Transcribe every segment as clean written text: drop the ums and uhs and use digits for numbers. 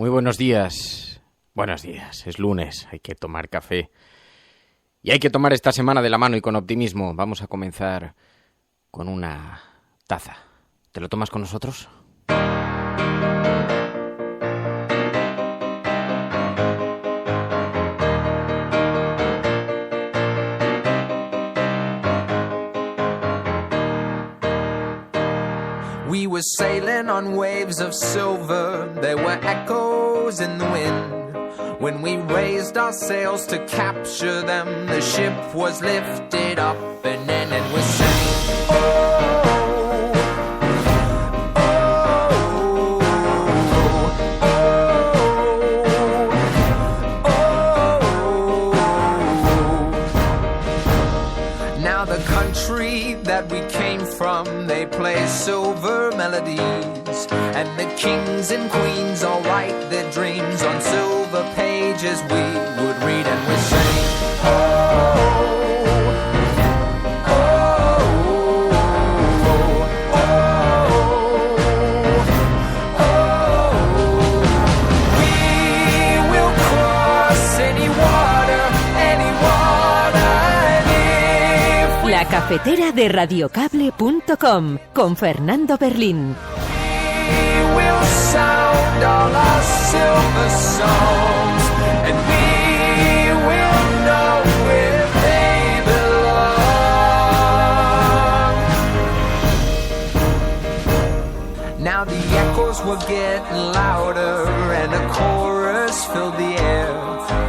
Muy buenos días. Buenos días. Es lunes, hay que tomar café. Y hay que tomar esta semana de la mano y con optimismo. Vamos a comenzar con una taza. ¿Te lo tomas con nosotros? We were sailing on waves of silver. There were echoes in the wind. When we raised our sails to capture them, the ship was lifted up and then it was saying, oh, oh, oh, oh. Now the country that we came from, they play silver melodies, and the kings and queens all write their dreams on silver pages. We would read and we'd sing, oh, oh, oh, oh. We will cross any water, and if La cafetera de radiocable.com con Fernando Berlín. we will sound all our silver songs, and we will know where they belong. Now the echoes were getting louder, and a chorus filled the air.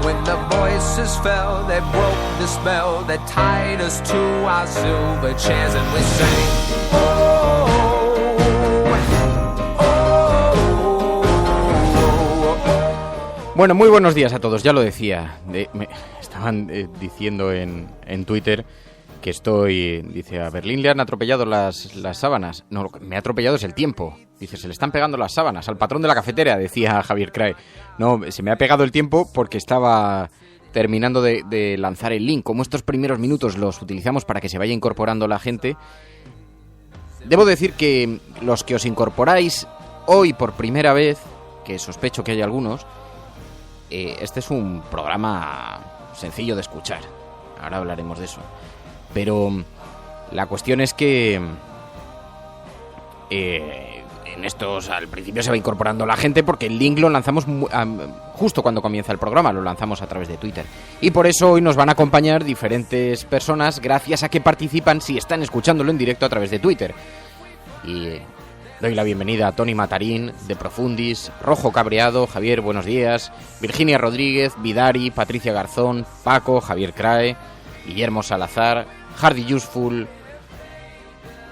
When the voices fell, they broke the spell that tied us to our silver chairs, and we sang, oh, Bueno, muy buenos días a todos, ya lo decía. Me estaban diciendo en Twitter que dice, a Berlín le han atropellado las sábanas. No, lo que me ha atropellado es el tiempo. Dice, se le están pegando las sábanas al patrón de la cafetera, decía Javier Crae. No, se me ha pegado el tiempo porque estaba terminando de lanzar el link. Como estos primeros minutos los utilizamos para que se vaya incorporando la gente, debo decir que los que os incorporáis hoy por primera vez, que sospecho que hay algunos, este es un programa sencillo de escuchar. Ahora hablaremos de eso. Pero la cuestión es que en estos al principio se va incorporando la gente porque el link lo lanzamos justo cuando comienza el programa, lo lanzamos a través de Twitter. Y por eso hoy nos van a acompañar diferentes personas gracias a que participan si están escuchándolo en directo a través de Twitter. Y doy la bienvenida a Tony Matarín, de Profundis, Rojo Cabreado, Javier, buenos días, Virginia Rodríguez, Vidari, Patricia Garzón, Paco, Javier Crae, Guillermo Salazar, Hardy Useful,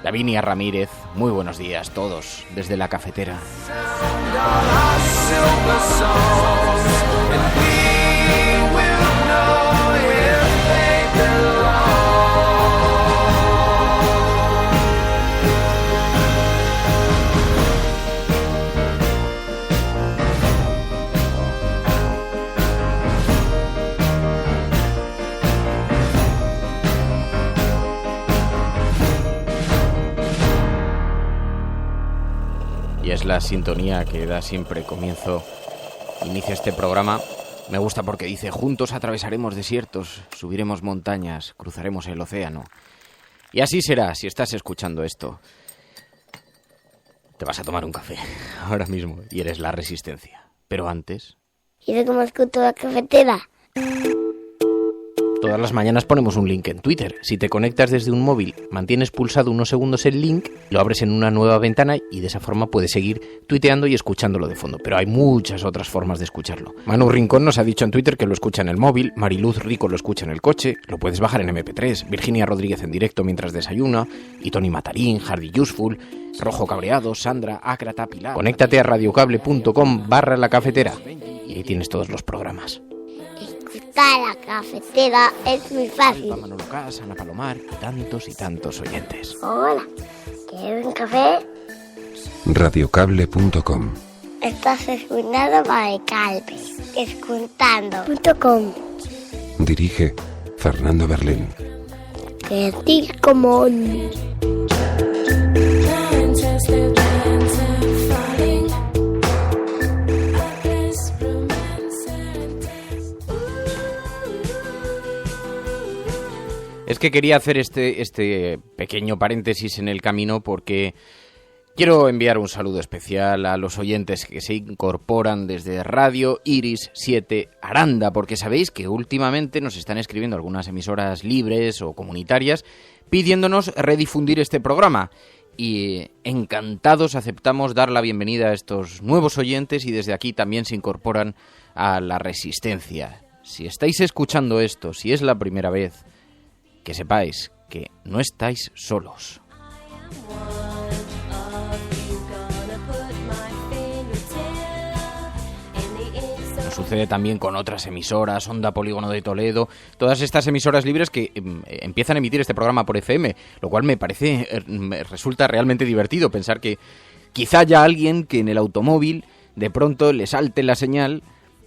Davinia Ramírez. Muy buenos días todos desde la cafetera. Y es la sintonía que da siempre inicia este programa. Me gusta porque dice, juntos atravesaremos desiertos, subiremos montañas, cruzaremos el océano. Y así será si estás escuchando esto. Te vas a tomar un café ahora mismo y eres la resistencia. Pero antes... ¿Y de cómo escucho la cafetera? Todas las mañanas ponemos un link en Twitter. Si te conectas desde un móvil, mantienes pulsado unos segundos el link, lo abres en una nueva ventana y de esa forma puedes seguir tuiteando y escuchándolo de fondo. Pero hay muchas otras formas de escucharlo. Manu Rincón nos ha dicho en Twitter que lo escucha en el móvil, Mariluz Rico lo escucha en el coche, lo puedes bajar en MP3, Virginia Rodríguez en directo mientras desayuna, y Tony Matarín, Hardy Useful, Rojo Cabreado, Sandra, Ácrata, Pilar. Conéctate a radiocable.com/la cafetera y ahí tienes todos los programas. La cafetera es muy fácil. Manolo Lucas, Ana Palomar y tantos oyentes. Hola, ¿quieres un café? Radiocable.com. Estás escuchando Radiocable. Escuchando.com. Dirige Fernando Berlín. Creative Commons. Es que quería hacer este pequeño paréntesis en el camino porque quiero enviar un saludo especial a los oyentes que se incorporan desde Radio Iris 7 Aranda, porque sabéis que últimamente nos están escribiendo algunas emisoras libres o comunitarias pidiéndonos redifundir este programa. Y encantados aceptamos dar la bienvenida a estos nuevos oyentes y desde aquí también se incorporan a la Resistencia. Si estáis escuchando esto, si es la primera vez, que sepáis que no estáis solos. Nos sucede también con otras emisoras, Onda Polígono de Toledo, todas estas emisoras libres que empiezan a emitir este programa por FM, lo cual me resulta realmente divertido pensar que quizá haya alguien que en el automóvil de pronto le salte la señal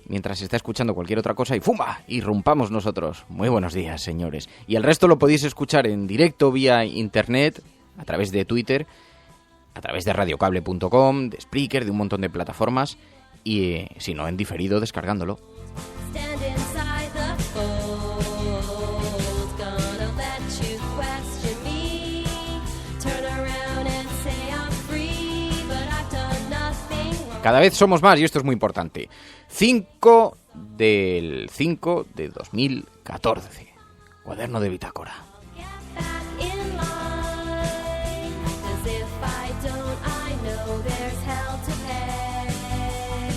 mientras está escuchando cualquier otra cosa y ¡fuma! Irrumpamos nosotros. Muy buenos días, señores. Y el resto lo podéis escuchar en directo vía internet, a través de Twitter, a través de radiocable.com, de Spreaker, de un montón de plataformas y, si no, en diferido descargándolo. Cada vez somos más y esto es muy importante. 5 del 5 de 2014. Cuaderno de bitácora.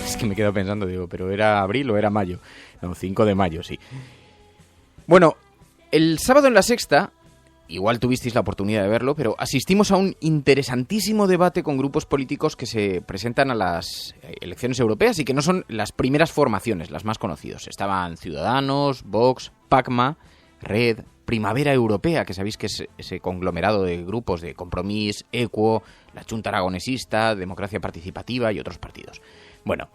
Es que me quedo pensando, digo, ¿pero era abril o era mayo? No, 5 de mayo, sí. Bueno, el sábado en La Sexta, igual tuvisteis la oportunidad de verlo, pero asistimos a un interesantísimo debate con grupos políticos que se presentan a las elecciones europeas y que no son las primeras formaciones, las más conocidas. Estaban Ciudadanos, Vox, PACMA, Red, Primavera Europea, que sabéis que es ese conglomerado de grupos de Compromís, Equo, la Junta Aragonesista, Democracia Participativa y otros partidos. Bueno,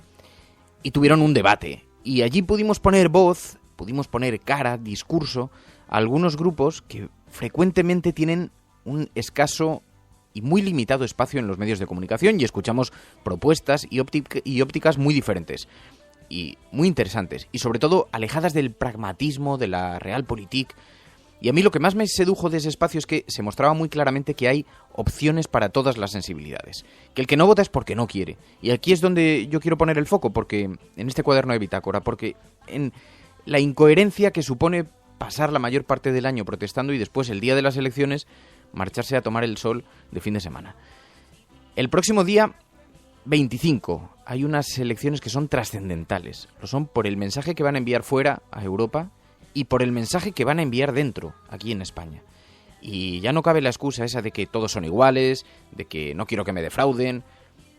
y tuvieron un debate y allí pudimos poner voz, pudimos poner cara, discurso a algunos grupos que frecuentemente tienen un escaso y muy limitado espacio en los medios de comunicación y escuchamos propuestas y ópticas muy diferentes y muy interesantes y sobre todo alejadas del pragmatismo, de la realpolitik. Y a mí lo que más me sedujo de ese espacio es que se mostraba muy claramente que hay opciones para todas las sensibilidades. Que el que no vota es porque no quiere. Y aquí es donde yo quiero poner el foco, porque en este cuaderno de bitácora, porque en la incoherencia que supone pasar la mayor parte del año protestando y después, el día de las elecciones, marcharse a tomar el sol de fin de semana. El próximo día 25 hay unas elecciones que son trascendentales. Lo son por el mensaje que van a enviar fuera a Europa y por el mensaje que van a enviar dentro, aquí en España. Y ya no cabe la excusa esa de que todos son iguales, de que no quiero que me defrauden,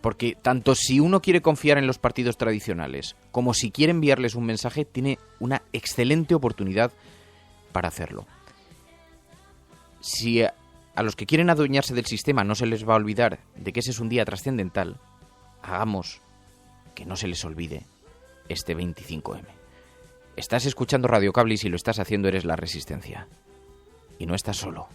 porque tanto si uno quiere confiar en los partidos tradicionales como si quiere enviarles un mensaje, tiene una excelente oportunidad para hacerlo. Si a los que quieren adueñarse del sistema no se les va a olvidar de que ese es un día trascendental, hagamos que no se les olvide este 25M. Estás escuchando Radio Cable y si lo estás haciendo eres la Resistencia. Y no estás solo.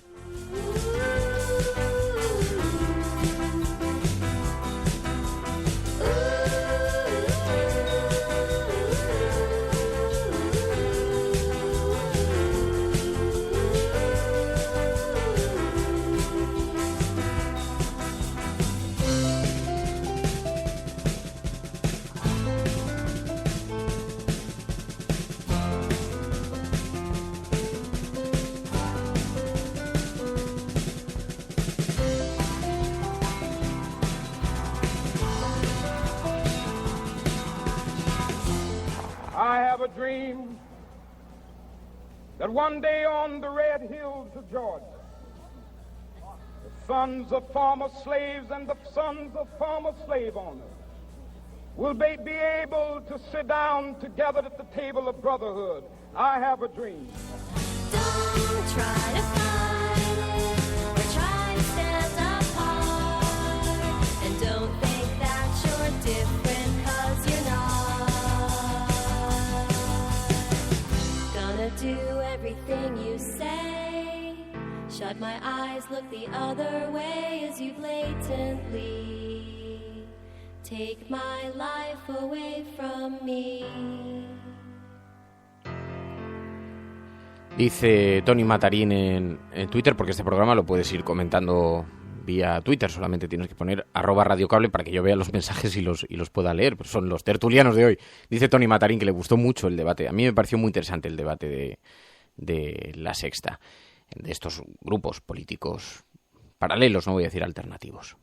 Dream that one day on the red hills of Georgia, the sons of former slaves and the sons of former slave owners will be able to sit down together at the table of brotherhood. I have a dream. Don't try to fight it, or try to stand apart, and don't think that you're different, 'cause you're not. Do everything you say. Shut my eyes, look the other way as you blatantly take my life away from me. Dice Tony Matarín en Twitter, porque este programa lo puedes ir comentando vía Twitter, solamente tienes que poner @radiocable para que yo vea los mensajes y los pueda leer, pues son los tertulianos de hoy. Dice Tony Matarín que le gustó mucho el debate, a mí me pareció muy interesante el debate de La Sexta, de estos grupos políticos paralelos, no voy a decir alternativos.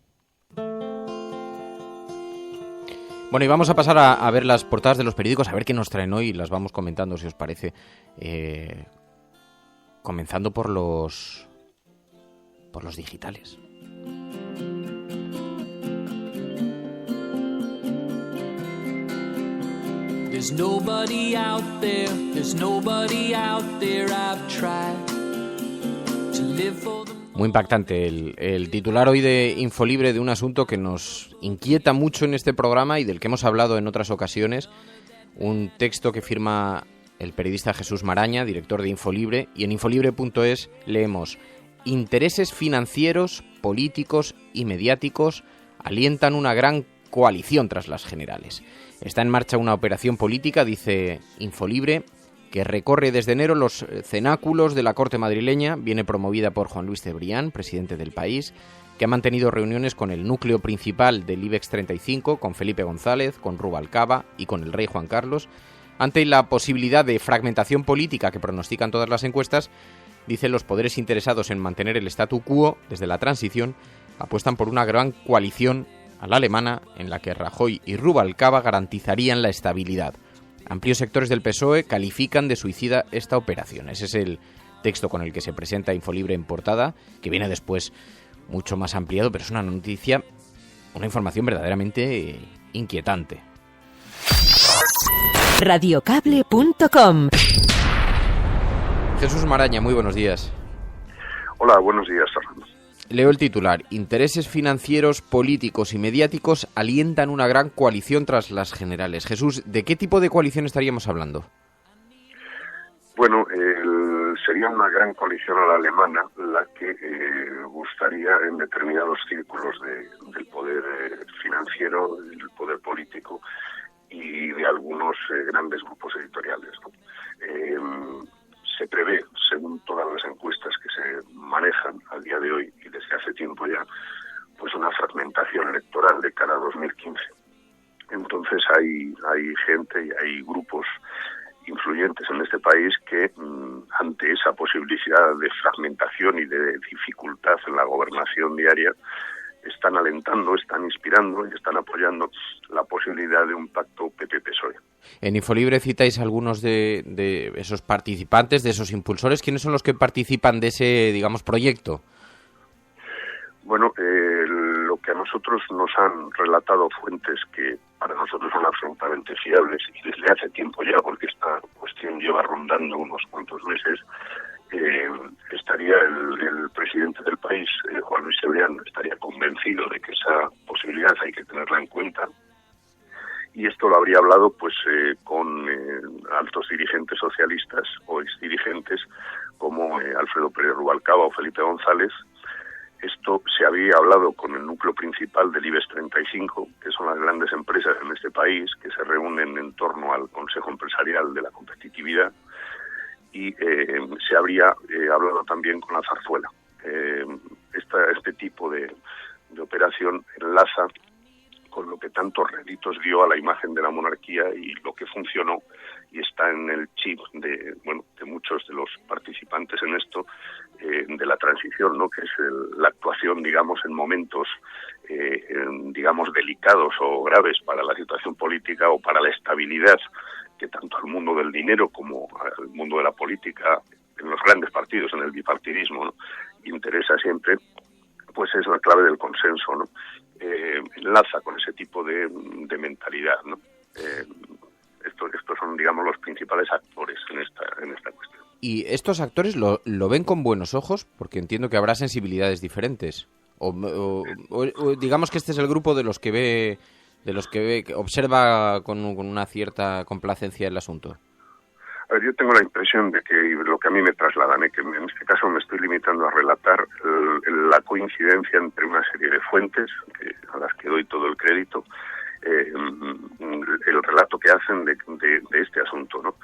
Bueno, y vamos a pasar a ver las portadas de los periódicos, a ver qué nos traen hoy, y las vamos comentando si os parece, comenzando por los digitales. There's nobody out there I've tried to live for the... Muy impactante el titular hoy de Infolibre de un asunto que nos inquieta mucho en este programa y del que hemos hablado en otras ocasiones. Un texto que firma el periodista Jesús Maraña, director de Infolibre, y en infolibre.es leemos: intereses financieros, políticos y mediáticos alientan una gran coalición tras las generales. Está en marcha una operación política, dice Infolibre, que recorre desde enero los cenáculos de la Corte madrileña. Viene promovida por Juan Luis Cebrián, presidente del País, que ha mantenido reuniones con el núcleo principal del IBEX 35, con Felipe González, con Rubalcaba y con el rey Juan Carlos. Ante la posibilidad de fragmentación política que pronostican todas las encuestas, dicen los poderes interesados en mantener el statu quo desde la transición, apuestan por una gran coalición a la alemana en la que Rajoy y Rubalcaba garantizarían la estabilidad. Amplios sectores del PSOE califican de suicida esta operación. Ese es el texto con el que se presenta Infolibre en portada, que viene después mucho más ampliado, pero es una noticia, una información verdaderamente inquietante. Radiocable.com. Jesús Maraña, muy buenos días. Hola, buenos días, Fernando. Leo el titular: intereses financieros, políticos y mediáticos alientan una gran coalición tras las generales. Jesús, ¿de qué tipo de coalición estaríamos hablando? Bueno, sería una gran coalición a la alemana la que gustaría en determinados círculos del poder financiero, del poder político y de algunos grandes grupos editoriales, ¿no? Se prevé, según todas las encuestas que se manejan al día de hoy y desde hace tiempo ya, pues una fragmentación electoral de cara a 2015. Entonces hay gente y hay grupos influyentes en este país que ante esa posibilidad de fragmentación y de dificultad en la gobernación diaria están alentando, están inspirando y están apoyando la posibilidad de un pacto PP-PSOE. En Infolibre citáis algunos de esos participantes, de esos impulsores. ¿Quiénes son los que participan de ese, digamos, proyecto? Bueno, lo que a nosotros nos han relatado fuentes que para nosotros son absolutamente fiables y desde hace tiempo ya, porque esta cuestión lleva rondando unos cuantos meses, estaría el presidente del País, Juan Luis Cebrián, estaría convencido de que esa posibilidad hay que tenerla en cuenta. Y esto lo habría hablado pues con altos dirigentes socialistas o exdirigentes como Alfredo Pérez Rubalcaba o Felipe González. Esto se había hablado con el núcleo principal del IBEX 35, que son las grandes empresas en este país, que se reúnen en torno al Consejo Empresarial de la Competitividad, y se habría hablado también con la Zarzuela. Este tipo de operación enlaza con lo que tantos réditos dio a la imagen de la monarquía y lo que funcionó y está en el chip de muchos de los participantes en esto, de la transición, ¿no? Que es la actuación, digamos, en momentos, digamos, delicados o graves para la situación política o para la estabilidad que tanto al mundo del dinero como al mundo de la política, en los grandes partidos, en el bipartidismo, ¿no?, interesa siempre, pues es la clave del consenso, ¿no? Enlaza con ese tipo de mentalidad, ¿no? Estos son, digamos, los principales actores en esta cuestión. ¿Y estos actores lo ven con buenos ojos? Porque entiendo que habrá sensibilidades diferentes. O digamos que este es el grupo de los que ve, que observa con una cierta complacencia el asunto. A ver, yo tengo la impresión de que lo que a mí me trasladan, que en este caso me estoy limitando a relatar la coincidencia entre una serie de fuentes, a las que doy todo el crédito, el relato que hacen de este asunto, ¿no?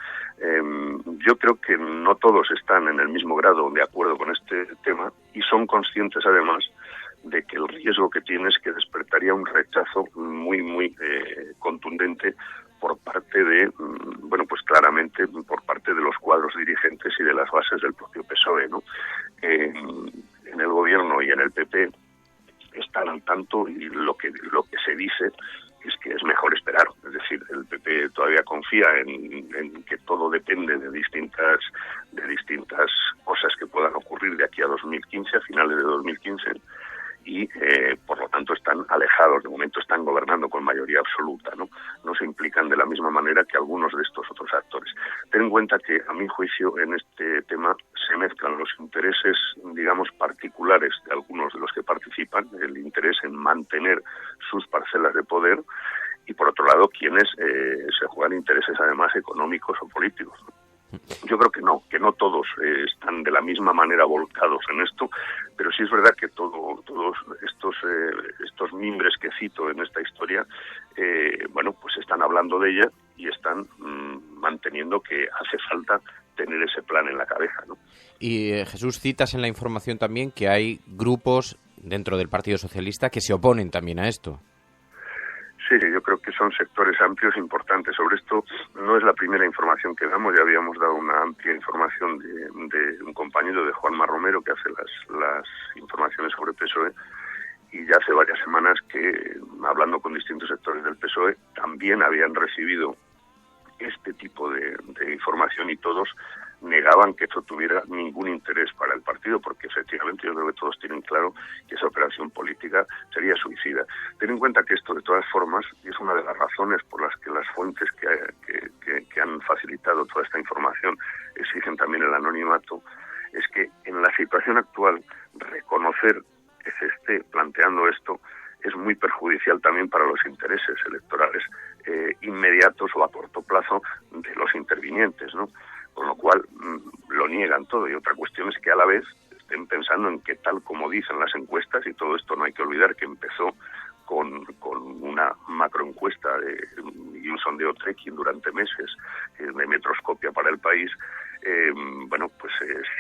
Yo creo que no todos están en el mismo grado de acuerdo con este tema y son conscientes además de que el riesgo que tiene es que despertaría un rechazo muy contundente por parte de, pues claramente por parte de los cuadros dirigentes y de las bases del propio PSOE, ¿no? En el gobierno y en el PP están al tanto y lo que se dice es que es mejor esperar. Es decir, el PP todavía confía en que todo depende de distintas cosas que puedan ocurrir de aquí a 2015, a finales de 2015, y por lo tanto están alejados, de momento están gobernando con mayoría absoluta, no se implican de la misma manera que algunos de estos otros actores. Ten en cuenta que, a mi juicio, en este tema se mezclan los intereses, digamos, particulares de algunos de los que participan, el interés en mantener sus parcelas de poder, y por otro lado quienes se juegan intereses además económicos o políticos, ¿no? Yo creo que no todos están de la misma manera volcados en esto, pero sí es verdad que todos estos mimbres que cito en esta historia, pues están hablando de ella y están manteniendo que hace falta tener ese plan en la cabeza, ¿no? Y Jesús, citas en la información también que hay grupos dentro del Partido Socialista que se oponen también a esto. Sí, yo creo que son sectores amplios importantes. Sobre esto no es la primera información que damos, ya habíamos dado una amplia información de un compañero, de Juanma Romero, que hace las informaciones sobre PSOE, y ya hace varias semanas que, hablando con distintos sectores del PSOE, también habían recibido este tipo de información y todos negaban que esto tuviera ningún interés para el partido, porque efectivamente yo creo que todos tienen claro que esa operación política sería suicida. Ten en cuenta que esto, de todas formas, y es una de las razones por las que las fuentes que han facilitado toda esta información exigen también el anonimato, es que en la situación actual reconocer que se esté planteando esto es muy perjudicial también para los intereses electorales inmediatos o a corto plazo de los intervinientes, ¿no? Con lo cual lo niegan todo. Y otra cuestión es que a la vez estén pensando en que, tal como dicen las encuestas, y todo esto no hay que olvidar que empezó con una macroencuesta y un sondeo trekking durante meses de Metroscopia para el país,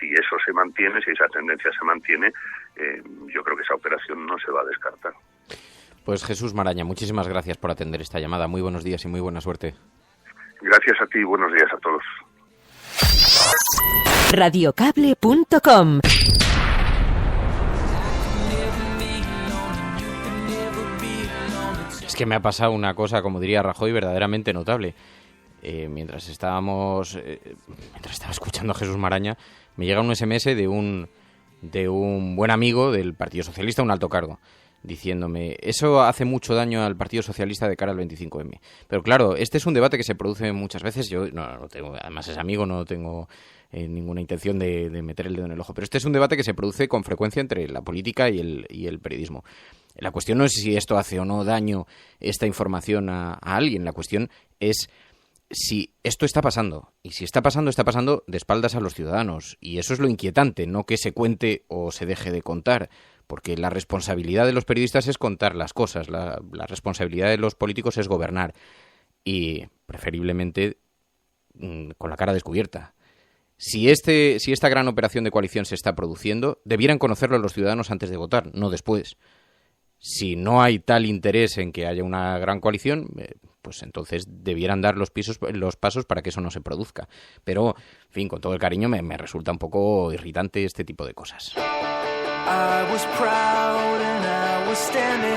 si eso se mantiene, si esa tendencia se mantiene, yo creo que esa operación no se va a descartar. Pues Jesús Maraña, muchísimas gracias por atender esta llamada. Muy buenos días y muy buena suerte. Gracias a ti y buenos días a todos. Radiocable.com. Es que me ha pasado una cosa, como diría Rajoy, verdaderamente notable. Mientras estaba escuchando a Jesús Maraña, me llega un SMS de un buen amigo del Partido Socialista, un alto cargo, diciéndome: eso hace mucho daño al Partido Socialista de cara al 25M. Pero claro, este es un debate que se produce muchas veces. Yo no tengo, además es amigo, no tengo ninguna intención de meter el dedo en el ojo. Pero este es un debate que se produce con frecuencia entre la política y el periodismo. La cuestión no es si esto hace o no daño, esta información a alguien. La cuestión es si esto está pasando. Y si está pasando de espaldas a los ciudadanos. Y eso es lo inquietante, no que se cuente o se deje de contar. Porque la responsabilidad de los periodistas es contar las cosas, la responsabilidad de los políticos es gobernar, y preferiblemente con la cara descubierta. Si esta gran operación de coalición se está produciendo, debieran conocerlo los ciudadanos antes de votar, no después. Si no hay tal interés en que haya una gran coalición, pues entonces debieran dar los pasos para que eso no se produzca. Pero, en fin, con todo el cariño, me resulta un poco irritante este tipo de cosas. I was proud and I was standing.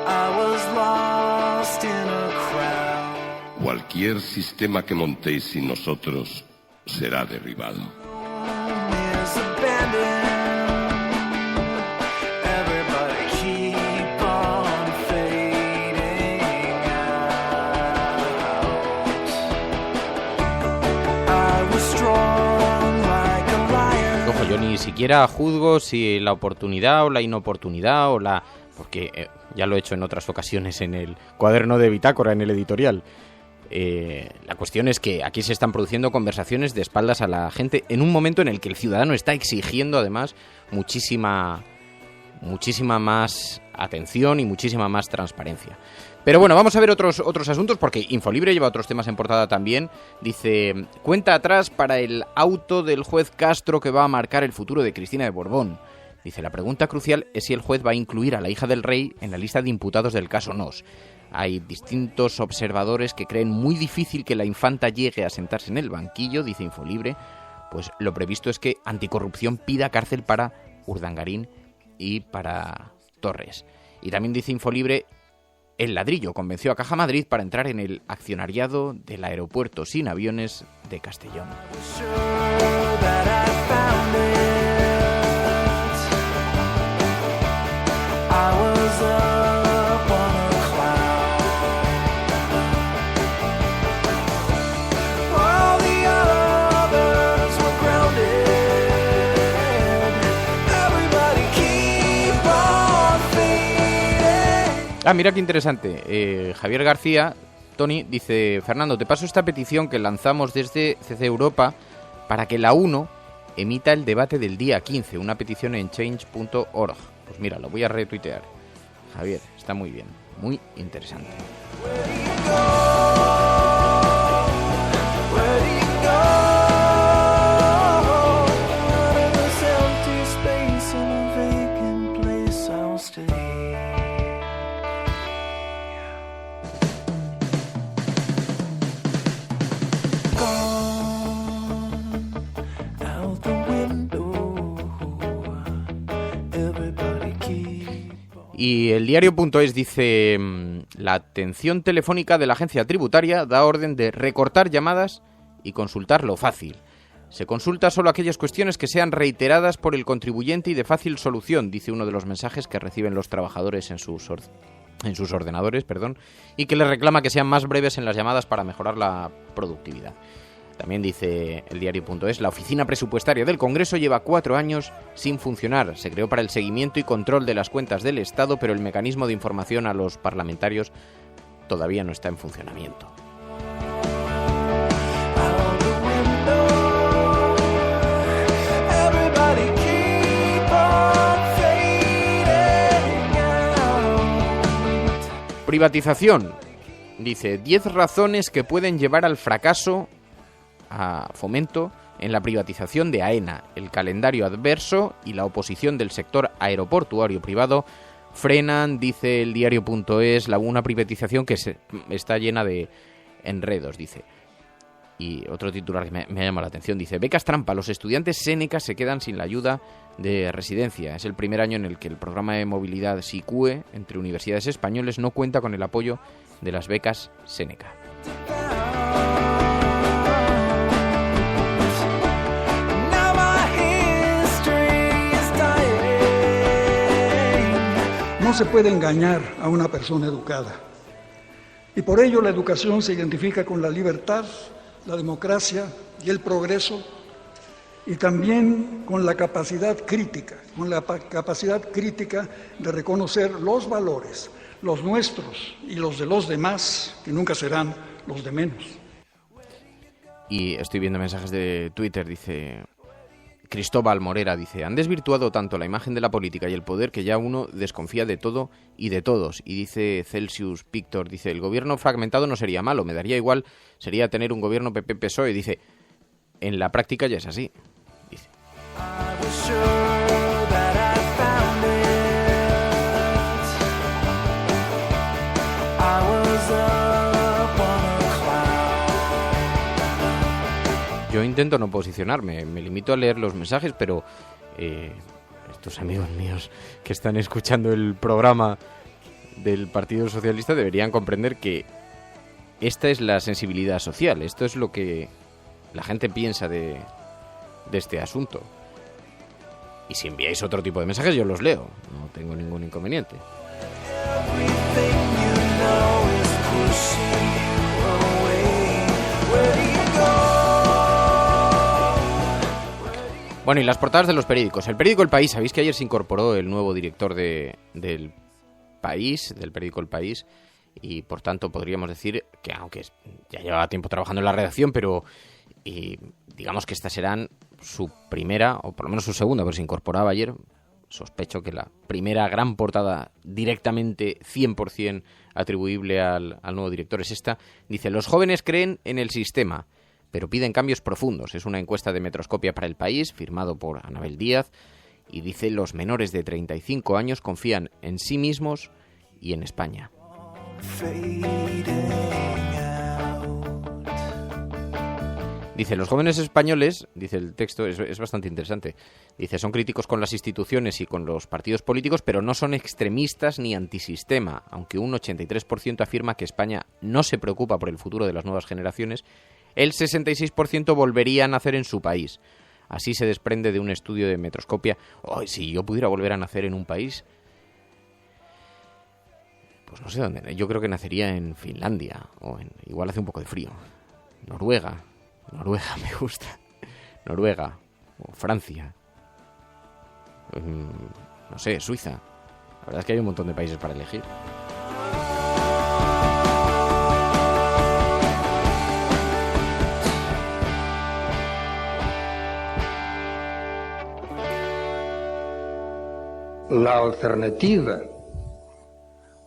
I was lost in a crowd. Cualquier sistema que montéis sin nosotros será derribado. Is abandoned. Everybody keep on fading out. I was strong like a lion. Ojo, yo ni siquiera juzgo si la oportunidad o la inoportunidad porque ya lo he hecho en otras ocasiones en el cuaderno de bitácora, en el editorial. La cuestión es que aquí se están produciendo conversaciones de espaldas a la gente en un momento en el que el ciudadano está exigiendo además muchísima muchísima más atención y muchísima más transparencia. Pero bueno, vamos a ver otros asuntos, porque Infolibre lleva otros temas en portada también. Dice, cuenta atrás para el auto del juez Castro que va a marcar el futuro de Cristina de Borbón. Dice, la pregunta crucial es si el juez va a incluir a la hija del rey en la lista de imputados del caso Nos. Hay distintos observadores que creen muy difícil que la infanta llegue a sentarse en el banquillo, dice Infolibre. Pues lo previsto es que Anticorrupción pida cárcel para Urdangarín y para Torres. Y también dice Infolibre, El Ladrillo convenció a Caja Madrid para entrar en el accionariado del aeropuerto sin aviones de Castellón. Mira qué interesante. Javier García, Tony, dice, Fernando, te paso esta petición que lanzamos desde CC Europa para que la UNO emita el debate del día 15, una petición en change.org. Pues mira, lo voy a retuitear. Javier, está muy bien, muy interesante. Y el diario.es dice, la atención telefónica de la agencia tributaria da orden de recortar llamadas y consultar lo fácil. Se consulta solo aquellas cuestiones que sean reiteradas por el contribuyente y de fácil solución, dice uno de los mensajes que reciben los trabajadores en sus ordenadores, y que les reclama que sean más breves en las llamadas para mejorar la productividad. También dice el diario.es, la oficina presupuestaria del Congreso lleva 4 años sin funcionar. Se creó para el seguimiento y control de las cuentas del Estado, pero el mecanismo de información a los parlamentarios todavía no está en funcionamiento. Privatización. Dice, 10 razones que pueden llevar al fracaso a Fomento en la privatización de AENA. El calendario adverso y la oposición del sector aeroportuario privado frenan, dice el diario.es, una privatización que está llena de enredos, dice. Y otro titular que me ha llamado la atención, dice, becas trampa, los estudiantes Séneca se quedan sin la ayuda de residencia. Es el primer año en el que el programa de movilidad SICUE entre universidades españoles no cuenta con el apoyo de las becas Séneca. No se puede engañar a una persona educada. Y por ello la educación se identifica con la libertad, la democracia y el progreso, y también con la capacidad crítica, de reconocer los valores, los nuestros y los de los demás, que nunca serán los de menos. Y estoy viendo mensajes de Twitter, dice Cristóbal Morera, dice, han desvirtuado tanto la imagen de la política y el poder que ya uno desconfía de todo y de todos. Y dice Celsius Pictor, dice, el gobierno fragmentado no sería malo, me daría igual, sería tener un gobierno PP-PSOE. Dice, en la práctica ya es así, dice. Yo intento no posicionarme, me limito a leer los mensajes, pero estos amigos míos que están escuchando el programa del Partido Socialista deberían comprender que esta es la sensibilidad social, esto es lo que la gente piensa de este asunto. Y si enviáis otro tipo de mensajes yo los leo, no tengo ningún inconveniente. Bueno, y las portadas de los periódicos. El periódico El País, sabéis que ayer se incorporó el nuevo director del País, del periódico El País, y por tanto podríamos decir que, aunque ya llevaba tiempo trabajando en la redacción, pero digamos que estas serán su primera, o por lo menos su segunda, pero se incorporaba ayer, sospecho que la primera gran portada directamente 100% atribuible al nuevo director es esta. Dice, los jóvenes creen en el sistema, pero piden cambios profundos. Es una encuesta de Metroscopia para El País, firmado por Anabel Díaz, y dice, los menores de 35 años confían en sí mismos y en España. Dice, los jóvenes españoles, dice el texto, es bastante interesante, dice, son críticos con las instituciones y con los partidos políticos, pero no son extremistas ni antisistema, aunque un 83% afirma que España no se preocupa por el futuro de las nuevas generaciones, el 66% volvería a nacer en su país. Así se desprende de un estudio de Metroscopia. Si yo pudiera volver a nacer en un país, pues no sé dónde, yo creo que nacería en Finlandia, igual hace un poco de frío, Noruega me gusta. Noruega. O Francia. No sé, Suiza. La verdad es que hay un montón de países para elegir. La alternativa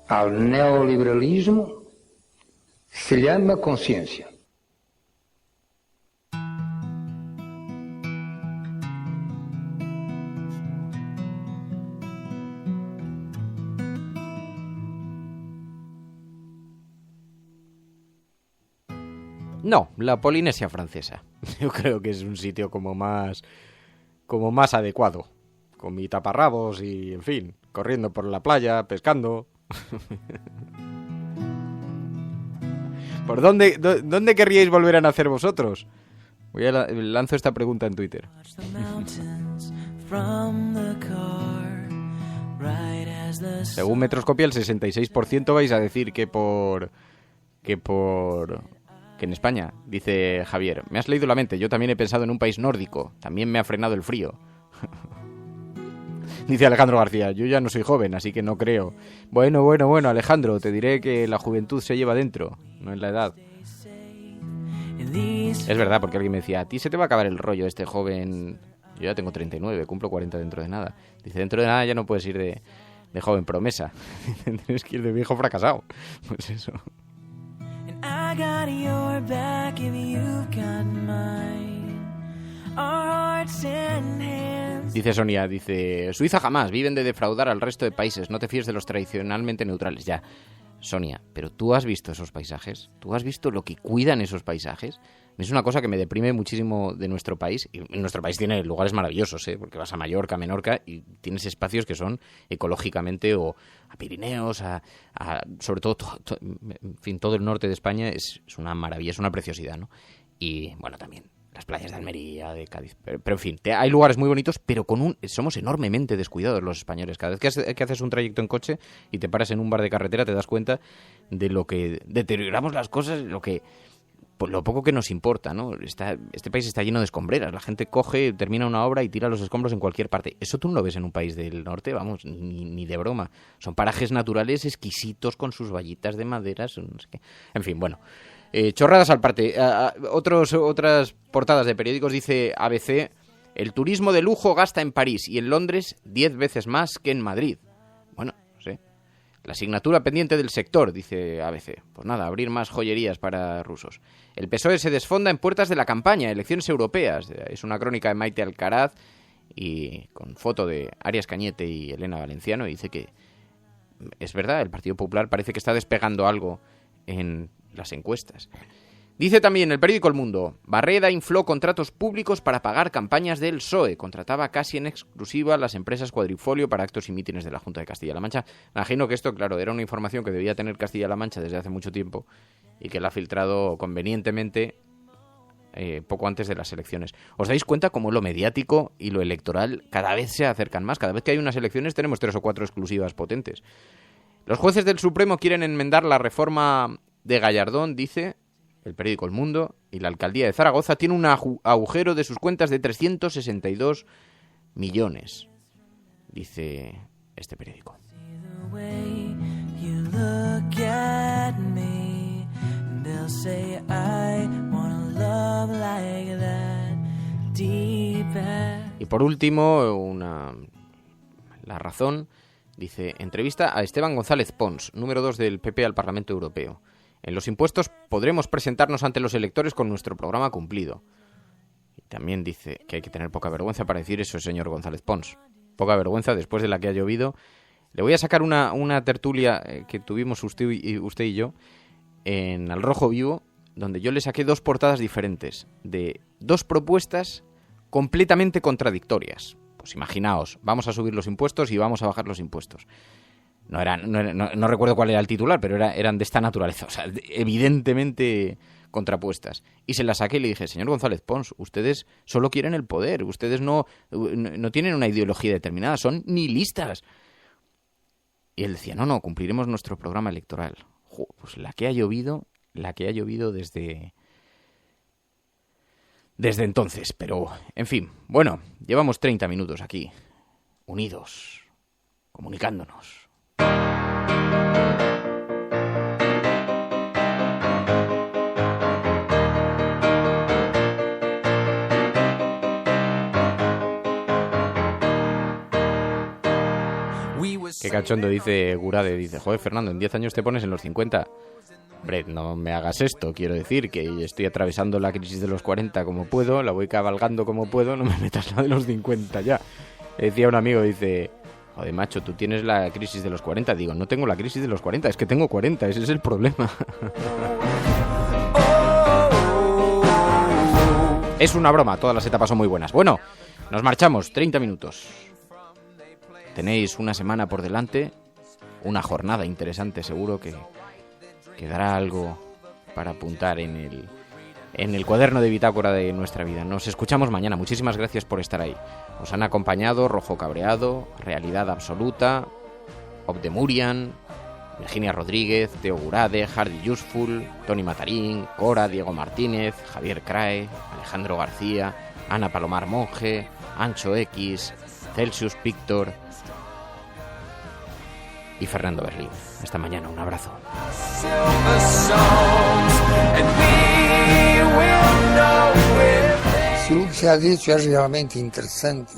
al neoliberalismo se llama conciencia. No, la Polinesia francesa. Yo creo que es un sitio como más adecuado. Con mi taparrabos y, en fin, corriendo por la playa, pescando. ¿Por dónde querríais volver a nacer vosotros? Lanzo esta pregunta en Twitter. Según Metroscopia, el 66% vais a decir que en España. Dice Javier, me has leído la mente, yo también he pensado en un país nórdico, también me ha frenado el frío. Dice Alejandro García, yo ya no soy joven, así que no creo. Bueno, Alejandro, te diré que la juventud se lleva dentro, no en la edad. Es verdad, porque alguien me decía, a ti se te va a acabar el rollo este joven. Yo ya tengo 39, cumplo 40 dentro de nada. Dice, dentro de nada ya no puedes ir de joven promesa. Tienes que ir de viejo fracasado. Pues eso. I got your back if you've got mine. Our hearts and hands. Dice Sonia, Suiza jamás, viven de defraudar al resto de países, no te fíes de los tradicionalmente neutrales. Ya, Sonia, pero ¿tú has visto esos paisajes? ¿Tú has visto lo que cuidan esos paisajes? Es una cosa que me deprime muchísimo de nuestro país. Y nuestro país tiene lugares maravillosos, porque vas a Mallorca, a Menorca, y tienes espacios que son ecológicamente, o a Pirineos, sobre todo, en fin, todo el norte de España es una maravilla, es una preciosidad, ¿no? Y, bueno, también las playas de Almería, de Cádiz. Pero en fin, hay lugares muy bonitos, pero somos enormemente descuidados los españoles. Cada vez que haces un trayecto en coche y te paras en un bar de carretera, te das cuenta de lo que deterioramos las cosas, lo poco que nos importa, ¿no? Este país está lleno de escombreras. La gente termina una obra y tira los escombros en cualquier parte. Eso tú no lo ves en un país del norte, vamos, ni de broma. Son parajes naturales exquisitos con sus vallitas de madera, no sé qué. En fin, bueno. Chorradas al parte. Otras portadas de periódicos, dice ABC, el turismo de lujo gasta en París y en Londres 10 veces más que en Madrid. Bueno, no sé. La asignatura pendiente del sector, dice ABC. Pues nada, abrir más joyerías para rusos. El PSOE se desfonda en puertas de la campaña, elecciones europeas. Es una crónica de Maite Alcaraz y con foto de Arias Cañete y Elena Valenciano. Y dice que es verdad, el Partido Popular parece que está despegando algo en las encuestas. Dice también el periódico El Mundo, Barreda infló contratos públicos para pagar campañas del PSOE. Contrataba casi en exclusiva las empresas Cuadrifolio para actos y mítines de la Junta de Castilla-La Mancha. Imagino que esto, claro, era una información que debía tener Castilla-La Mancha desde hace mucho tiempo y que la ha filtrado convenientemente poco antes de las elecciones. ¿Os dais cuenta cómo lo mediático y lo electoral cada vez se acercan más? Cada vez que hay unas elecciones tenemos 3 o 4 exclusivas potentes. Los jueces del Supremo quieren enmendar la reforma de Gallardón, dice el periódico El Mundo, y la alcaldía de Zaragoza tiene un agujero de sus cuentas de 362 millones, dice este periódico. Y por último, La Razón, dice, entrevista a Esteban González Pons, número 2 del PP al Parlamento Europeo. En los impuestos podremos presentarnos ante los electores con nuestro programa cumplido. Y también dice que hay que tener poca vergüenza para decir eso, señor González Pons. Poca vergüenza después de la que ha llovido. Le voy a sacar una tertulia que tuvimos usted y yo en Al Rojo Vivo, donde yo le saqué 2 portadas diferentes de 2 propuestas completamente contradictorias. Pues imaginaos, vamos a subir los impuestos y vamos a bajar los impuestos. No recuerdo cuál era el titular, pero eran de esta naturaleza, o sea, evidentemente contrapuestas. Y se las saqué y le dije, señor González Pons, ustedes solo quieren el poder, ustedes no tienen una ideología determinada, son nihilistas. Y él decía, no, cumpliremos nuestro programa electoral. Pues la que ha llovido desde entonces, pero, en fin, bueno, llevamos 30 minutos aquí, unidos, comunicándonos. Qué cachondo, dice Gurade, dice, joder, Fernando, en 10 años te pones en los 50. Hombre, no me hagas esto, quiero decir que estoy atravesando la crisis de los 40 como puedo, la voy cabalgando como puedo, no me metas la de los 50 ya. Decía un amigo, dice, joder, macho, tú tienes la crisis de los 40. Digo, no tengo la crisis de los 40, es que tengo 40, ese es el problema. Es una broma, todas las etapas son muy buenas. Bueno, nos marchamos, 30 minutos. Tenéis una semana por delante, una jornada interesante seguro que dará algo para apuntar en el cuaderno de bitácora de nuestra vida. Nos escuchamos mañana. Muchísimas gracias por estar ahí. Os han acompañado Rojo Cabreado, Realidad Absoluta, Obdemurian, Virginia Rodríguez, Teo Gurade, Hardy Useful, Tony Matarín, Cora, Diego Martínez, Javier Crae, Alejandro García, Ana Palomar Monje, Ancho X, Celsius Pictor y Fernando Berlín. Hasta mañana, un abrazo. Si lo que se ha dicho es realmente interesante,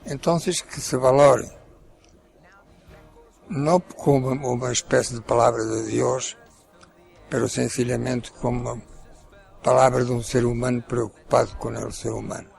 entonces que se valore, no como una especie de palabra de Dios, pero sencillamente como palabra de un ser humano preocupado con el ser humano.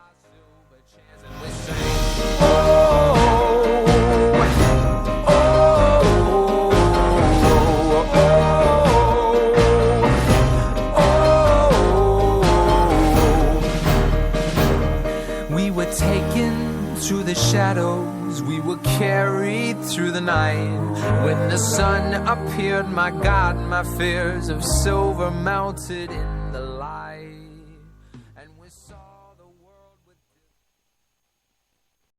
Through the shadows, we were carried through the night. When the sun appeared, my God, my fears of silver melted in the light.